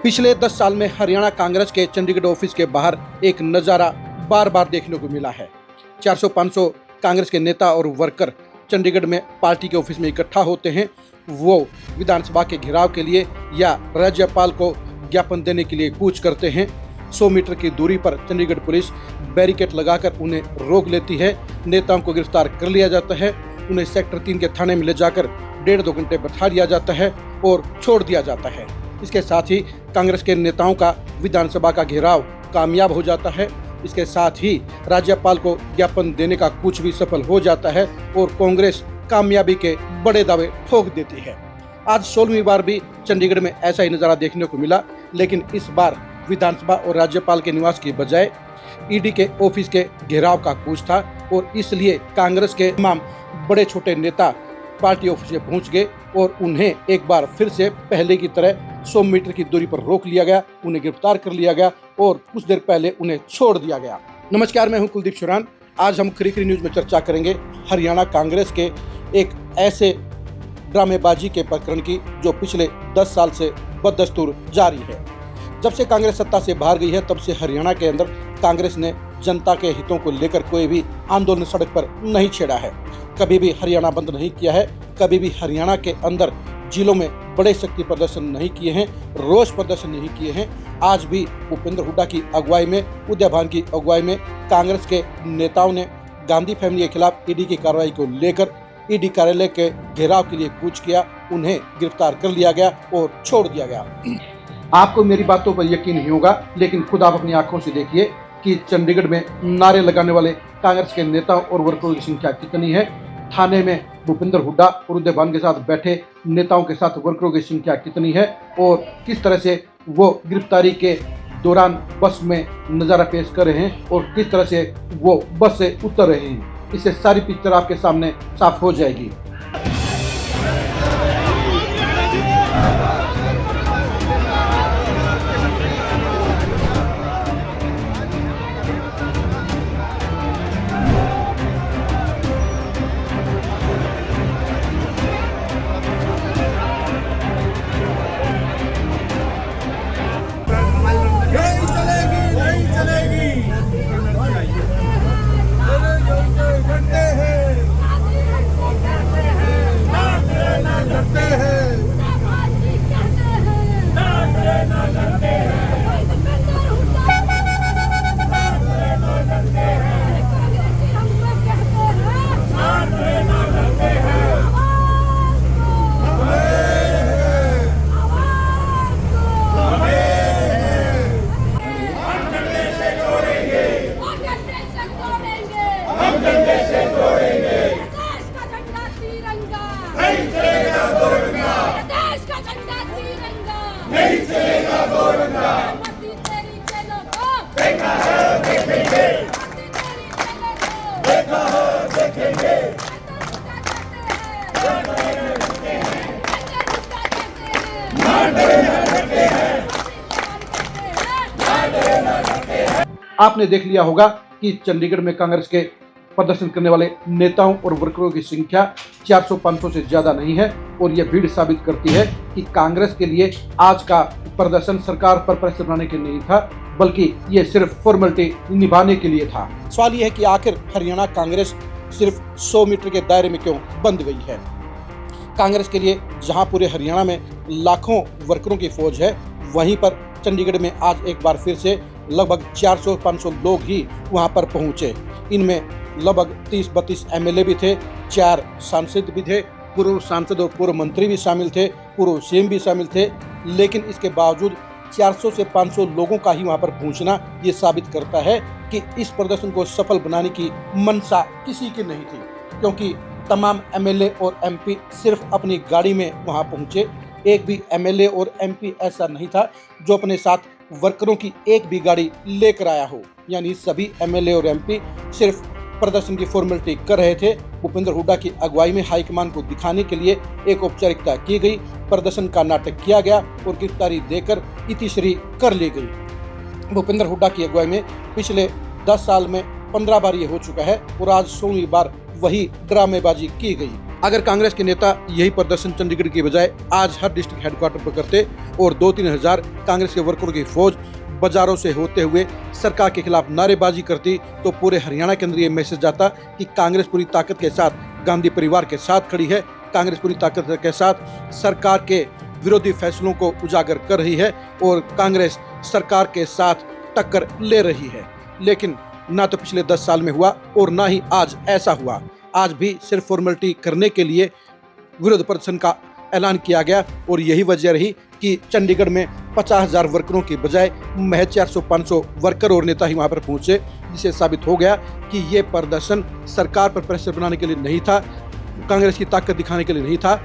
पिछले 10 साल में हरियाणा कांग्रेस के चंडीगढ़ ऑफिस के बाहर एक नज़ारा बार बार देखने को मिला है। 400-500 कांग्रेस के नेता और वर्कर चंडीगढ़ में पार्टी के ऑफिस में इकट्ठा होते हैं। वो विधानसभा के घेराव के लिए या राज्यपाल को ज्ञापन देने के लिए कूच करते हैं। 100 मीटर की दूरी पर चंडीगढ़ पुलिस बैरिकेड लगाकर उन्हें रोक लेती है। नेताओं को गिरफ्तार कर लिया जाता है। उन्हें सेक्टर 3 के थाने में ले जाकर 1.5-2 घंटे बैठा दिया जाता है और छोड़ दिया जाता है। इसके साथ ही कांग्रेस के नेताओं का विधानसभा का घेराव कामयाब हो जाता है। इसके साथ ही राज्यपाल को ज्ञापन देने का कुछ भी सफल हो जाता है और कांग्रेस कामयाबी के बड़े दावे ठोक देती है। आज 16वीं बार भी चंडीगढ़ में ऐसा ही नज़ारा देखने को मिला, लेकिन इस बार विधानसभा और राज्यपाल के निवास की बजाय ईडी के ऑफिस के घेराव का कूच था और इसलिए कांग्रेस के तमाम बड़े छोटे नेता पार्टी ऑफिस में पहुंच गए और उन्हें एक बार फिर से पहले की तरह 100 मीटर की दूरी पर रोक लिया गया, उन्हें गिरफ्तार कर लिया गया और कुछ देर पहले उन्हें छोड़ दिया गया। नमस्कार, मैं हूं कुलदीप शुरान। आज हम खरी न्यूज में चर्चा करेंगे हरियाणा कांग्रेस के एक ऐसे ड्रामेबाजी के प्रकरण की जो पिछले 10 साल से बदस्तूर जारी है। जब से कांग्रेस सत्ता से बाहर गई है तब से हरियाणा के अंदर कांग्रेस ने जनता के हितों को लेकर कोई भी आंदोलन सड़क पर नहीं छेड़ा है। कभी भी हरियाणा बंद नहीं किया है। कभी भी हरियाणा के अंदर जिलों में बड़े शक्ति प्रदर्शन नहीं किए हैं, रोष प्रदर्शन नहीं किए हैं। आज भी भूपेंद्र हुड्डा की अगुवाई में, उदय भान की अगुवाई में कांग्रेस के नेताओं ने गांधी फैमिली के खिलाफ ईडी की कार्रवाई को लेकर ईडी कार्यालय के घेराव के लिए कूच किया। उन्हें गिरफ्तार कर लिया गया और छोड़ दिया गया। आपको मेरी बातों पर यकीन नहीं होगा, लेकिन खुद आप अपनी आंखों से देखिए कि चंडीगढ़ में नारे लगाने वाले कांग्रेस के नेताओं और वर्करों की संख्या कितनी है। थाने में भूपेंद्र हुड्डा और उदय भान के साथ बैठे नेताओं के साथ वर्करों की संख्या कितनी है और किस तरह से वो गिरफ्तारी के दौरान बस में नज़ारा पेश कर रहे हैं और किस तरह से वो बस से उतर रहे हैं। इससे सारी पिक्चर आपके सामने साफ हो जाएगी। आपने देख लिया होगा कि चंडीगढ़ में कांग्रेस के प्रदर्शन करने वाले नेताओं और वर्करों की संख्या 400-500 से ज्यादा नहीं है और यह भीड़ साबित करती है कि कांग्रेस के लिए आज का प्रदर्शन सरकार पर प्रेशर बनाने के लिए नहीं था, बल्कि ये सिर्फ फॉर्मेलिटी निभाने के लिए था। सवाल यह है कि आखिर हरियाणा कांग्रेस सिर्फ 100 मीटर के दायरे में क्यों बंद गई है। कांग्रेस के लिए जहां पूरे हरियाणा में लाखों वर्करों की फौज है, वहीं पर चंडीगढ़ में आज एक बार फिर से लगभग 400-500 लोग ही वहां पर पहुंचे। इनमें लगभग 30-32 एमएलए भी थे, 4 सांसद भी थे, पूर्व सांसद और पूर्व मंत्री भी शामिल थे, पूर्व सीएम भी शामिल थे। लेकिन इसके बावजूद 400 से 500 लोगों का ही वहां पर पहुंचना ये साबित करता है कि इस प्रदर्शन को सफल बनाने की मंशा किसी की नहीं थी, क्योंकि तमाम एमएलए और एमपी सिर्फ अपनी गाड़ी में वहां पहुंचे। एक भी एमएलए और एमपी ऐसा नहीं था जो अपने साथ वर्करों की एक भी गाड़ी लेकर आया हो। यानी सभी एमएलए और एमपी सिर्फ प्रदर्शन की फॉर्मेलिटी कर रहे थे। भूपेंद्र हुड्डा की अगुवाई में हाईकमान को दिखाने के लिए एक औपचारिकता की गई, प्रदर्शन का नाटक किया गया और गिरफ्तारी देकर इतिश्री कर ली गई। भूपेंद्र हुड्डा की अगुवाई में पिछले 10 साल में 15 बार ये हो चुका है और आज 16वीं बार वही ड्रामेबाजी की गई। अगर कांग्रेस के नेता यही प्रदर्शन चंडीगढ़ की बजाय आज हर डिस्ट्रिक्ट हेडक्वार्टर पर करते और 2-3 हजार कांग्रेस के वर्करों की फौज बाजारों से होते हुए सरकार के खिलाफ नारेबाजी करती, तो पूरे हरियाणा के अंदर ये मैसेज जाता कि कांग्रेस पूरी ताकत के साथ गांधी परिवार के साथ खड़ी है, कांग्रेस पूरी ताकत के साथ सरकार के विरोधी फैसलों को उजागर कर रही है और कांग्रेस सरकार के साथ टक्कर ले रही है। लेकिन ना तो पिछले 10 साल में हुआ और ना ही आज ऐसा हुआ। आज भी सिर्फ फॉर्मेलिटी करने के लिए विरोध प्रदर्शन का ऐलान किया गया और यही वजह रही कि चंडीगढ़ में 50,000 वर्करों की बजाय महज 400-500 वर्कर और नेता ही वहां पर पहुंचे, जिससे साबित हो गया कि ये प्रदर्शन सरकार पर प्रेशर बनाने के लिए नहीं था, कांग्रेस की ताकत दिखाने के लिए नहीं था,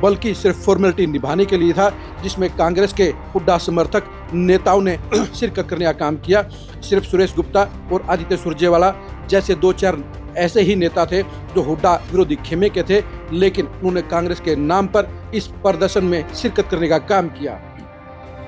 बल्कि सिर्फ फॉर्मेलिटी निभाने के लिए था, जिसमें कांग्रेस के हुड्डा समर्थक नेताओं ने शिरकत करने का काम किया। सिर्फ सुरेश गुप्ता और आदित्य सुरजेवाला जैसे 2-4 ऐसे ही नेता थे जो हुड्डा विरोधी खेमे के थे, लेकिन उन्होंने कांग्रेस के नाम पर इस प्रदर्शन में शिरकत करने का काम किया।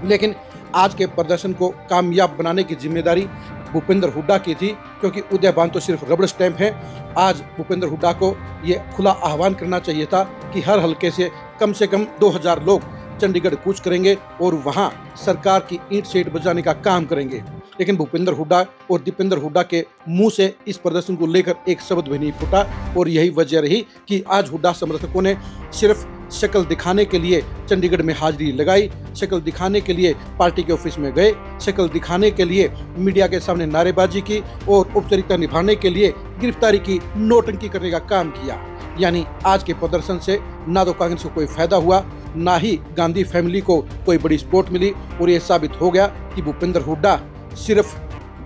लेकिन आज के प्रदर्शन को कामयाब बनाने की जिम्मेदारी भूपेंद्र हुड्डा की थी, क्योंकि उदयभान तो सिर्फ रबड़ स्टैंप है। आज भूपेंद्र हुड्डा को ये खुला आह्वान करना चाहिए था कि हर हलके से कम 2000 लोग चंडीगढ़ कूच करेंगे और वहां सरकार की ईंट सेट बजाने का काम करेंगे। लेकिन भूपेंद्र हुड्डा और दीपेंद्र हुड्डा के मुंह से इस प्रदर्शन को लेकर एक शब्द भी नहीं फूटा और यही वजह रही कि आज हुड्डा समर्थकों ने सिर्फ शक्ल दिखाने के लिए चंडीगढ़ में हाजिरी लगाई, शक्ल दिखाने के लिए पार्टी के ऑफिस में गए, शक्ल दिखाने के लिए मीडिया के सामने नारेबाजी की और औपचारिकता निभाने के लिए गिरफ्तारी की, नोटंकी करने का काम किया। यानी आज के प्रदर्शन से ना तो कांग्रेस को कोई फायदा हुआ, ना ही गांधी फैमिली को कोई बड़ी सपोर्ट मिली और ये साबित हो गया कि भूपेंद्र हुड्डा सिर्फ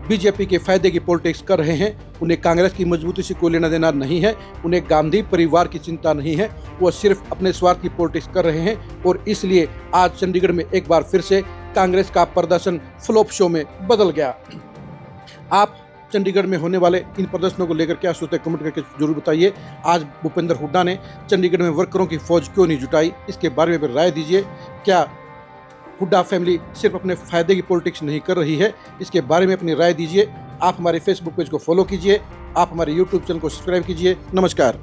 बीजेपी के फायदे की पॉलिटिक्स कर रहे हैं। उन्हें कांग्रेस की मजबूती से कोई लेना देना नहीं है, उन्हें गांधी परिवार की चिंता नहीं है, वो सिर्फ अपने स्वार्थ की पॉलिटिक्स कर रहे हैं और इसलिए आज चंडीगढ़ में एक बार फिर से कांग्रेस का प्रदर्शन फ्लॉप शो में बदल गया। आप चंडीगढ़ में होने वाले इन प्रदर्शनों को लेकर क्या सोचते हैं, कमेंट करके जरूर बताइए। आज भूपेंद्र हुड्डा ने चंडीगढ़ में वर्करों की फौज क्यों नहीं जुटाई, इसके बारे में राय दीजिए। क्या हुड्डा फैमिली सिर्फ अपने फायदे की पॉलिटिक्स नहीं कर रही है, इसके बारे में अपनी राय दीजिए। आप हमारे फेसबुक पेज को फॉलो कीजिए, आप हमारे यूट्यूब चैनल को सब्सक्राइब कीजिए। नमस्कार।